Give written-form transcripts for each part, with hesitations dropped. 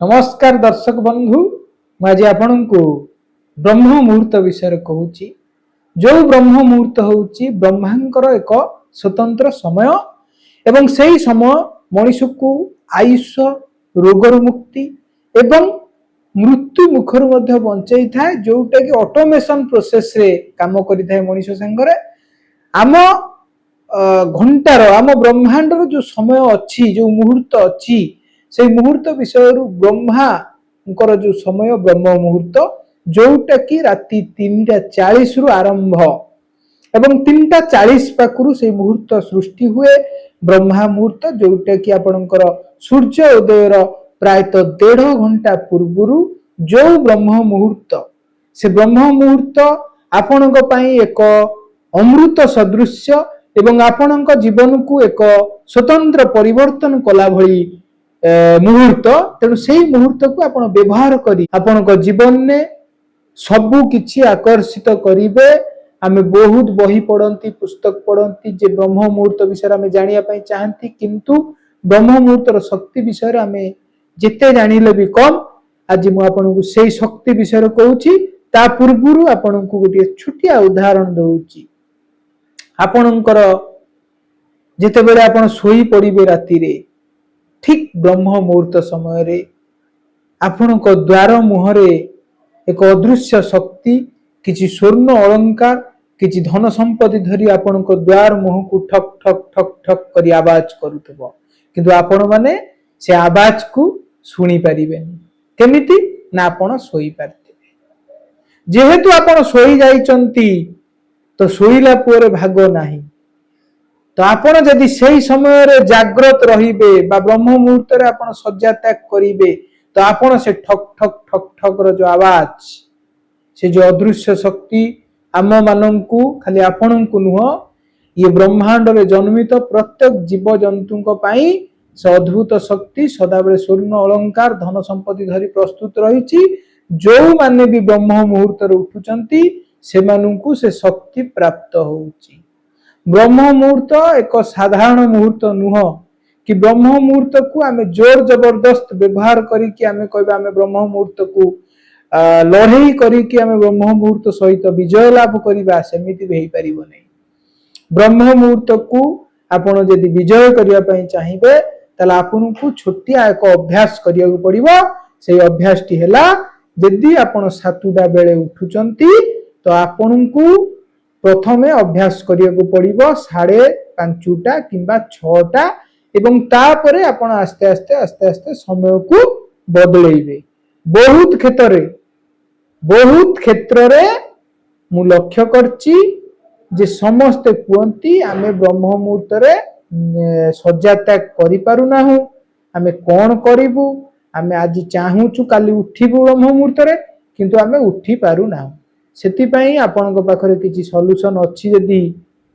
नमस्कार दर्शक बंधु मुझे आपण को ब्रह्म मुहूर्त विषय कहूँ। जो ब्रह्म मुहूर्त हूँ ब्रह्मांकर एक स्वतंत्र समय एवं सही समय मनीष को आयुष रोगर मुक्ति एवं मृत्यु मुखर बंचाई था, जोटा कि ऑटोमेशन प्रोसेस रे काम करिथाय मनीष संगरे। आम घंटार आम ब्रह्मांडर जो समय अच्छी जो मुहूर्त अच्छी से मुहूर्त विषय ब्रह्मा जो समय ब्रह्म मुहूर्त जोटा कि राति 3:40 रु आरंभ एवं 3:40 पाखु से मुहूर्त सृष्टि हुए ब्रह्मा मुहूर्त, जोटा कि आपणकर सूर्य उदयर प्रायतः 1.5 घंटा पूर्व जो ब्रह्म मुहूर्त से ब्रह्म मुहूर्त आपणक पई एक अमृत सदृश्य एवं आपणक जीवन को एक स्वतंत्र परिवर्तन कला भली मुहूर्त। तेणु से मुहूर्त को आप व्यवहार करी आपणक जीवन में सबु किछि आकर्षित करिवे। आमे बहुत बही पढ़ती पुस्तक पढ़ती जे ब्रह्म मुहूर्त विषय आमे जानिया पई चाहती, किंतु ब्रह्म मुहूर्तर शक्ति विषय आमे जिते जानिले भी कम। आज मु आपनको सेही शक्ति विषय कहूची। ता पूर्वरु आपनको गोटे छोटिया उदाहरण दउची। आपणकर जेतेबेले आपण सोई पड़िबे राति रे ठीक ब्रह्म मुहूर्त समय रे आपणक द्वार मुहरे एक अदृश्य शक्ति किछि स्वर्ण अलंकार किछि धन संपत्ति धरी आपणक द्वार मुह को ठक ठक ठक ठक करी आवाज करूथबो, किंतु आपण माने से आवाज को सुनी परिबेनी। केमिति ना आपण सोई पारथिबे। जेहेतु आपण सोई जाइचंती तो सोईला पुरे भाग नाही, तो आपण जदि सही समय रे जागृत रहिबे बा ब्रह्म मुहूर्त रे आपण सज्जा त्याग करिबे तो आपण से ठक ठक ठक ठक रो जो आवाज से जो अदृश्य शक्ति आम माननकु खाली आपणकु नुह ये ब्रह्मांड रे जन्मित प्रत्येक जीव जंतुक पई से अद्भुत शक्ति सदाबेले स्वर्ण अलंकार धन संपत्ति धरी प्रस्तुत रहिछि। जो माने भी ब्रह्म मुहूर्त रे उठुचंती से माननकु से शक्ति प्राप्त होउछि। ब्रह्म मुहूर्त एक साधारण मुहूर्त नुह कि ब्रह्म मुहूर्त को आमे जोर जबरदस्त व्यवहार करी कि आमे कहबा आमे ब्रह्म मुहूर्त को लड़ई करी कि आमे ब्रह्म मुहूर्त सहित विजय लाभ करिबा, सेमिति भी परिबो नै। ब्रह्म मुहूर्त को आपण यदि विजय करिया पई चाहिबे तला आपन को छोटिया एक अभ्यास करिया को पड़िबो। से अभ्यास टी हैला यदि आपण 7टा बेले उठुचंती तो आपन को प्रथमे अभ्यास करिया को पड़िबो 5:30 किंबा 6टा एवं तापरे आपण आस्ते आस्ते आस्ते आस्ते समय को बदलैबे। बहुत क्षेत्र रे मु लक्ष्य करची जे समस्त कुंती आमे ब्रह्म मुहूर्त रे सज्जा त्याग करि पारु नाहु। आमे कोन करिबु, आमे आज चाहूचु काली उठिबु ब्रह्म मुहूर्त रे, किंतु आमे उठी पारु नाहु। सेति पई आपनक पाखरे किछि सॉल्यूशन अछि यदि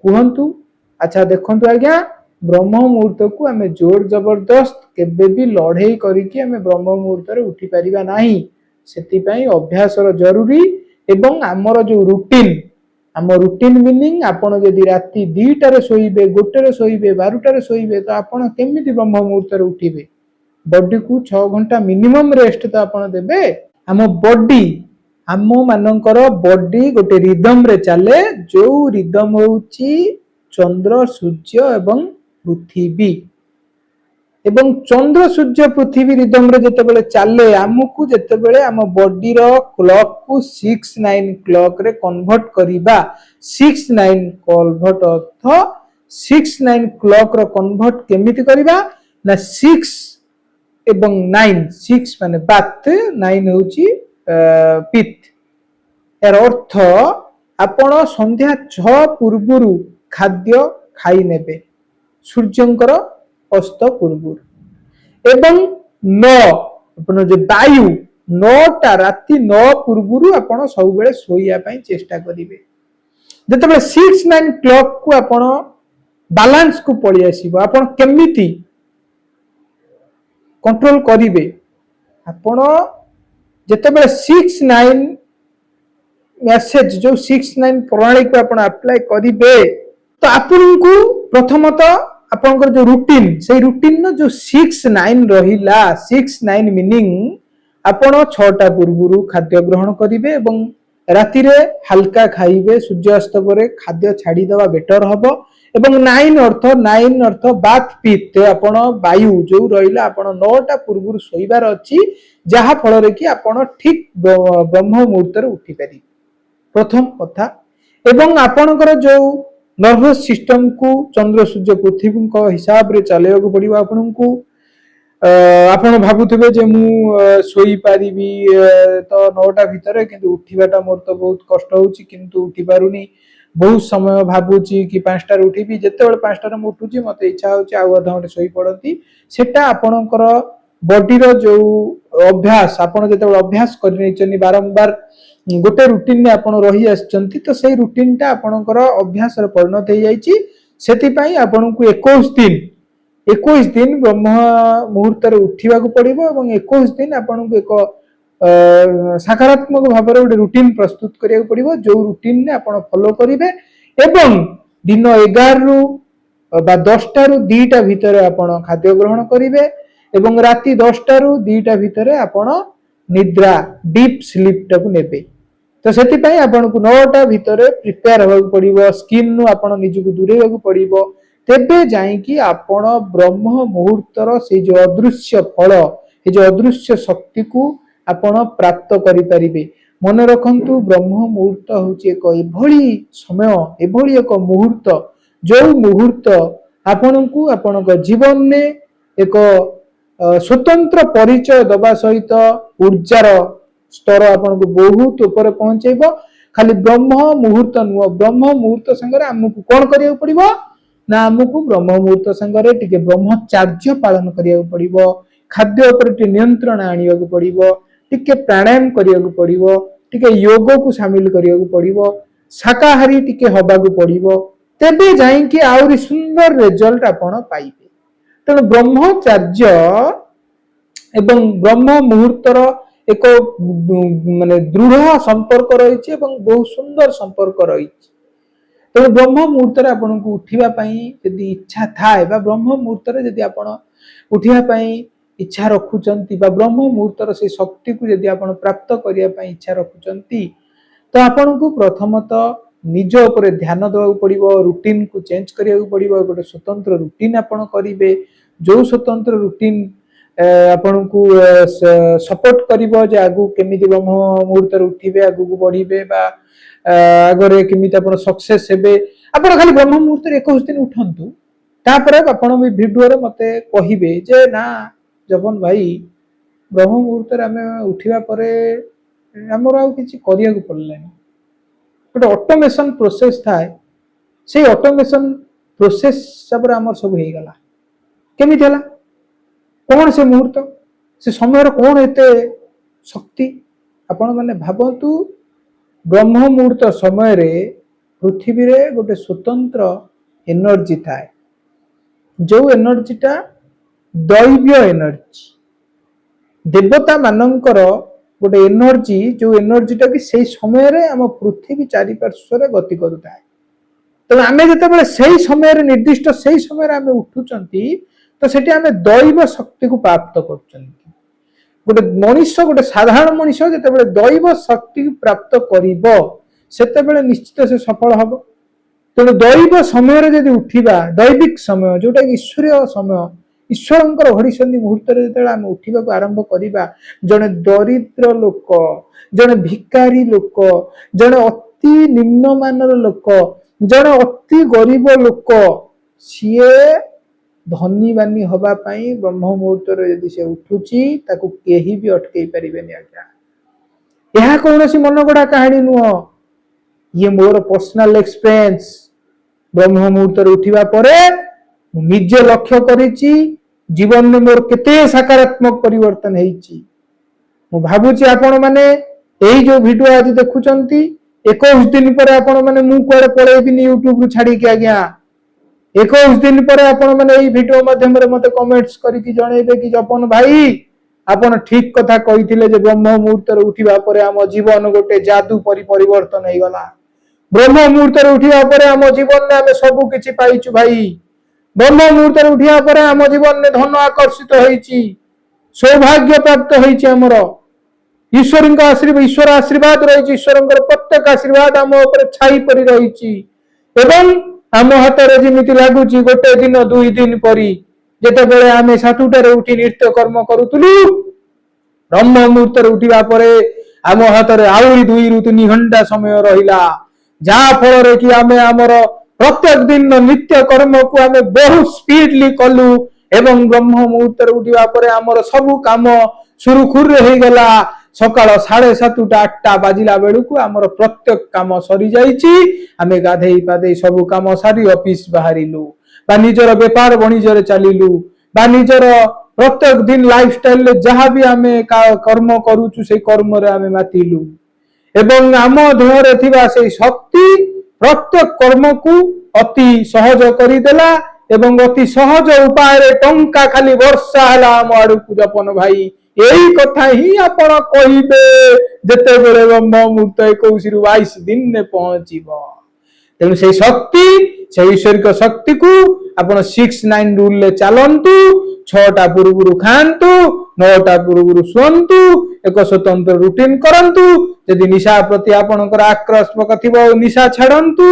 कुहंतु। अच्छा देखंतु आज्ञा, ब्रह्म मुहूर्त को आमे जोर जबरदस्त केबे भी लड़ई करी कि आमे ब्रह्म मुहूर्त रे उठी परिबा नाही। सेति पई अभ्यास रो जरूरी एवं हमर जो रूटीन आम रूटीन मीनिंग आपण यदि राति 2टा रे सोइबे 1टा रे सोइबे 12टा रे सोइबे तो आपण केमिति ब्रह्म मुहूर्त रे उठिबे। बॉडी को 6 घंटा मिनिमम रेस्ट तो आपण देबे। आम बॉडी आम मानकर बॉडी गोटे रिदम रे चले, जो रिदम होउची चंद्र सूर्य एवं पृथ्वी एवं चंद्र सूर्य पृथ्वी रिदम रे जेतेबेले चले आमको जेतेबेले आम बॉडी रो क्लॉक को 6-9 क्लॉक रे कन्वर्ट करिबा। 6-9 कन्वर्ट अर्थ 6-9 क्लॉक रो कन्वर्ट केमिति करिबा ना 6 एवं 9 6 माने बात 9 होउची पित्त। यार अर्थ आपण संध्या 6 पूर्वरु खाद्य खाई नेबे सूर्यंकर अस्त पूर्व एवं 9 अपन जो वायु 9टा राति 9 पूर्वरु आपण सब बेले सोइया पई चेष्टा करिवे। जेतेबेले 6-9 क्लॉक को आपण बैलेंस को पळि आसीबो आपण केमिति कंट्रोल करिवे। आपण जेतेबेले 6-9 मेसेज जो 6-9 प्रणाली को आपण अप्लाई करिवे तो आपन को प्रथमतः ଆପଣଙ୍କର जो रूटीन से रूटीन जो 6-9 रहिला 6-9 मीनिंग आपण 6टा पूर्व खाद्य ग्रहण करेंगे और राति रे हल्का खाइबे सूर्यास्त पर खाद्य छाड़ी देवा बेटर हबो एवं 9 अर्थ बात पित्त आपण वायु जो रहिला आपण 9टा पूर्व सोइबार अछि जहा फल रे कि आपण ठीक ब्रह्म मुहूर्त रे उठी पारि प्रथम कथा एवं आपणकर जो नर्वस सिस्टम को चंद्र सूर्य पृथ्वी को हिसाब रे चलेबा पड़िबो आपनकू आपण भाबुथिबे जे मु सोई पारिबी तो 9टा भितर किंतु उठिबाटा मोर तो बहुत कष्ट होउची किंतु उठी पारुनी बहुत समय भाबुची कि 5टा रे उठिबी जेतेबेले 5टा रे उठुची मते इच्छा होउची आ आधा घंटे सोई पड़ती सेटा आपणकर बॉडी रो जो अभ्यास आपण जेतेबेले अभ्यास करि नैचनी बारंबार गोटे रूटीन में आपण रही आछंती तो सेही रूटीन टा आपणकर अभ्यास रे परिणत हो जाईची सेति पई आपणकू 21 दिन ब्रह्म मुहूर्त रे उठिबा को पड़िबो एवं 21 दिन आपणकू एक सकारात्मक भाव रे रूटीन प्रस्तुत करिया पड़िबो जो रूटीन ने आपण फॉलो करिवे एवं दिन 11 रु बा 10टा रु 2टा भितर आपण खाद्य ग्रहण करिवे एवं राति 10टा रु 2टा भितर आपण निद्रा डीप स्लीप टाकू नेबे तो सेति पई आपण को 9टा भितर प्रिपेयर होगा पड़िबो स्किन नु आपण निजु दूरेगा पड़िबो तेबे जाई कि आपण ब्रह्म मुहूर्तर से जो अदृश्य फल ये जो अदृश्य शक्ति को आपण प्राप्त करि परिबे मन रखंतु ब्रह्म मुहूर्त होची एक एभली समय एभली एक मुहूर्त जो मुहूर्त आपण को आपण जीवन ने एक स्वतंत्र परिचय दबा सहित ऊर्जार स्तर आपन को बहुत ऊपर पहुंचेबो खाली ब्रह्म मुहूर्त नुह ब्रह्म मुहूर्त संगे हमकु कोन करिया पड़िबो ना हमकु ब्रह्म मुहूर्त संगे टिके ब्रह्मचर्य पालन करिया पड़िबो खाद्य ऊपर टिके नियंत्रण आनिया को पड़िबो टिके प्राणायाम करिया को पड़िबो टिके योग को शामिल करिया को पड़िबो शाकाहारी टिके हबा को पड़िबो तेबे जाई कि आउरी सुंदर रिजल्ट आपण पाइबे तेणु ब्रह्मचर्य एवं ब्रह्म मुहूर्तर एक माने दृढ़ संपर्क रही बहुत सुंदर संपर्क रही तेणु ब्रह्म मुहूर्त आपन को उठिबा पई यदि इच्छा थाए बा ब्रह्म मुहूर्त यदि आपन उठिबा पई इच्छा रखुचंती बा ब्रह्म मुहूर्तर से शक्ति को यदि आपन प्राप्त करिया पई इच्छा रखुचंती तो आपन को प्रथमतः निज ऊपर ध्यान देवा पड़िबो रूटीन को चेंज करिया पड़िबो गोटे स्वतंत्र रूटीन आपन करिवे जो स्वतंत्र रूटीन आपन को सपोर्ट करिवो जे आगु केमिति ब्रह्म मुहूर्त उठिबे आगु को बढ़िबे बा आगरे केमिति आपन सक्सेस हेबे आपन खाली ब्रह्म मुहूर्त 21 दिन उठंतु तापर आपन भी वीडियो रे मते कहिबे जे ना जपन भाई ब्रह्म मुहूर्त रे हमें उठिबा परे हमर आ किछि करिया को पड़लेनी गोटे ऑटोमेशन प्रोसेस थाए से ऑटोमेशन प्रोसेस सब हमर सब हे गला केमिति हला कौन से मुहूर्त से समय कौन एते शक्ति आपण माने भाबंतु ब्रह्म मुहूर्त समय रे पृथ्वी रे गोटे स्वतंत्र एनर्जी थाए जो एनर्जीटा दैवीय एनर्जी देवता मानकर गोटे एनर्जी जो एनर्जीटा कि से समय रे हम पृथ्वी चारिपार्श्व रे गति करूता है तो आमे जते से समय रे निर्दिष्ट से समय रे आमे उठुचंती तो सेठी आमे दैव शक्ति को प्राप्त करचंती गोटे मनुष्य गोटे साधारण मनुष्य जते दैव शक्ति प्राप्त करिवो सेते बेले निश्चित से सफल हबो तेणु दैव समय रे यदि उठिबा दैविक समय जोटा ईश्वरीय समय ईश्वरंकर घड़ीसंधि मुहूर्त रे जते आमे उठिबा को आरंभ करिबा जने दरिद्र लोक जने भिकारी लोक जने अति निम्नमानर लोक जने अति गरीब लोक सिए धनी बानी हवा पाई ब्रह्म मुहूर्त रे यदि से उठुची ताकू केही भी अटकई परिबेनी आज्ञा यह कौनसी मनगढ़ा कहानी नुह ये मोर पर्सनल एक्सपीरियंस ब्रह्म मुहूर्त रे उठिबा परे निजे लक्ष्य करिची जीवन में मोर केते सकारात्मक परिवर्तन हेची मु भाबुची आपण माने एई जो वीडियो आज देखुचंती 21 दिन पर आपण माने मु कोड़े पळेबिनी यूट्यूब रु छाडी के आज्ञा 21 दिन पर आपण माने एई वीडियो माध्यम रे मते कमेंट्स करी कि जणेबे कि जपन भाई आपण ठीक कथा कहिथिले जे ब्रह्म मुहूर्त रे उठिबा परे हम जीवन गोटे जादू परिवर्तन हे गला ब्रह्म मुहूर्त रे उठिबा परे हम जीवन में हम सब किछि पाइछु भाई ब्रह्म मुहूर्त उठिया पर आम जीवन में धन आकर्षित होइछि, सौभाग्य प्राप्त होइछि। आमर ईश्वर आशीर्वाद रही, ईश्वर प्रत्येक आशीर्वाद आम ऊपर छाई पड़ी रही। एवं आम हाथ में जमी लगुच गोटे दिन दुई दिन परी जिते आम सातुटार उठी नृत्य कर्म करूलु, ब्रह्म मुहूर्त उठा पर आम हाथ में आहरी 2 ରୁ 3 घंटा समय रहा, जहा फल कि आम आमर प्रत्येक दिन नित्य कर्म को आम बहुत स्पीडली कलु एवं ब्रह्म मुहूर्त उठा पर आमर सबू काम सुरुखुर हो गला। सकाळ 7:30 8टा बाजिला बेलू को आमर प्रत्येक काम सरी जाइछि। आमे गाधेई पाधेई सबू काम सारी ऑफिस बाहरिलु बा निजर व्यापार वाणिज्य चलिलु बा निजर प्रत्येक दिन लाइफस्टाइल ले जहाँ भी आमे कर्म करूछु से कर्म रे आमे मातिलु एवं आम देह रे थिबा से शक्ति प्रत्येक कर्म को अति सहज करिदेला एवं अति सहज उपाय रे टंका खाली वर्षा हला आम आडू को जपन भाई। यही कथा ही आपण कहिबे जेते बेले ब्रह्म मुहूर्त 21 ରୁ 22 दिन ने पहुंचीबो। तेणु से शक्ति से ईश्वरिक शक्ति को आपण 6-9 रूल ले चलंतु, 6टा पूर्व खांतु, 9टा पूर्व शुंतु, एक स्वतंत्र रूटीन करंतु। यदि निशा प्रति आपणकर आक्रोश थिबो निशा छाड़ंतु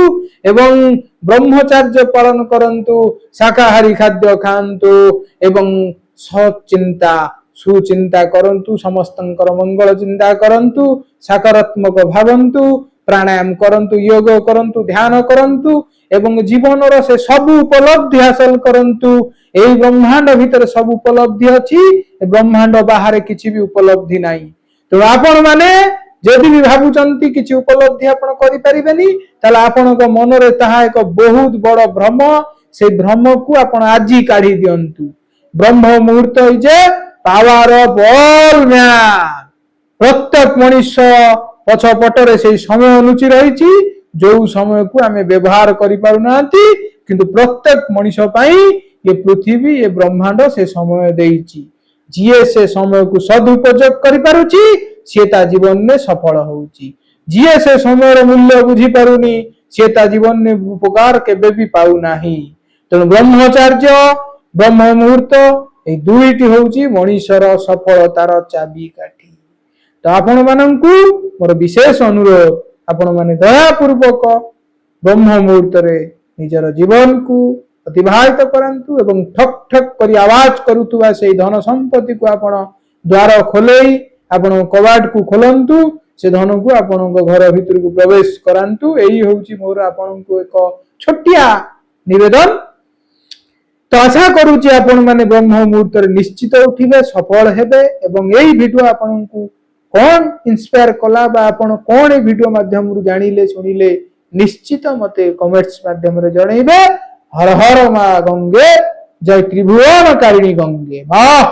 एवं ब्रह्मचर्य पालन करंतु, शाकाहारी खाद्य खांतु एवं सचिंता सुचिंता करंतु, समस्तंकर मंगल चिंता करंतु, सकारात्मक भावंतु, प्राणायाम करंतु, योग करंतु, ध्यान करंतु एवं जीवन रो से सब उपलब्धि हासिल करंतु। एई ब्रह्मांड भीतर सब उपलब्धि अछि, ब्रह्मांड बाहर किछि भी उपलब्धि नाही। तो आपण माने जदि भी भाबुचंती किछि उपलब्धि आपण करि परिबेनी ताला आपणक मन रे ताहा एक बहुत बड़ भ्रम, से भ्रम को आपण आजि काढी दियंतु। ब्रह्म मुहूर्त जे पावर ऑफ ऑल मैन, प्रत्येक मनुष्य पछपटरे से समय लुचि रही, जो समय को आमे व्यवहार करि पारु नांती, किंतु प्रत्येक मनुष्य पाई ये पृथ्वी ये ब्रह्मांड से समय देइछि। जिए से समय को सदुपयोग करि पारुछि से ता जीवन में सफल होउछि, जिए से समय मूल्य बुझी पारुनी से ता जीवन में उपकार केबे भी पाउ नाही। तेणु ब्रह्मचर्य ब्रह्म मुहूर्त ए दुईटी होउछि मनुष्यर सफलतार चाबिकाठी। तो आपण माननकु मोर विशेष अनुरोध, आपण माने दया पूर्वक ब्रह्म मुहूर्त रे निजर जीवन को अतिबाहित करंतु एवं ठक ठक करी आवाज करूथुवा से धन संपत्ति को आपण द्वार खोलेई आपण कबाट को खोलंतु, से धन को आपण घर भीतर को प्रवेश करंतु। एही होउछि मोर आपण को एक छोटिया निवेदन। तो आशा करूची आपण माने ब्रह्म मुहूर्त निश्चित उठिबे, सफल हेबे एवं यही वीडियो आपण को कौन इंस्पायर कला बा आपण कौन ए वीडियो माध्यम रु जानिले सुनिले निश्चित मते कमेंट्स माध्यम रे जणैबे। हर हर मा गंगे, जय त्रिभुवन कारिणी गंगे मां।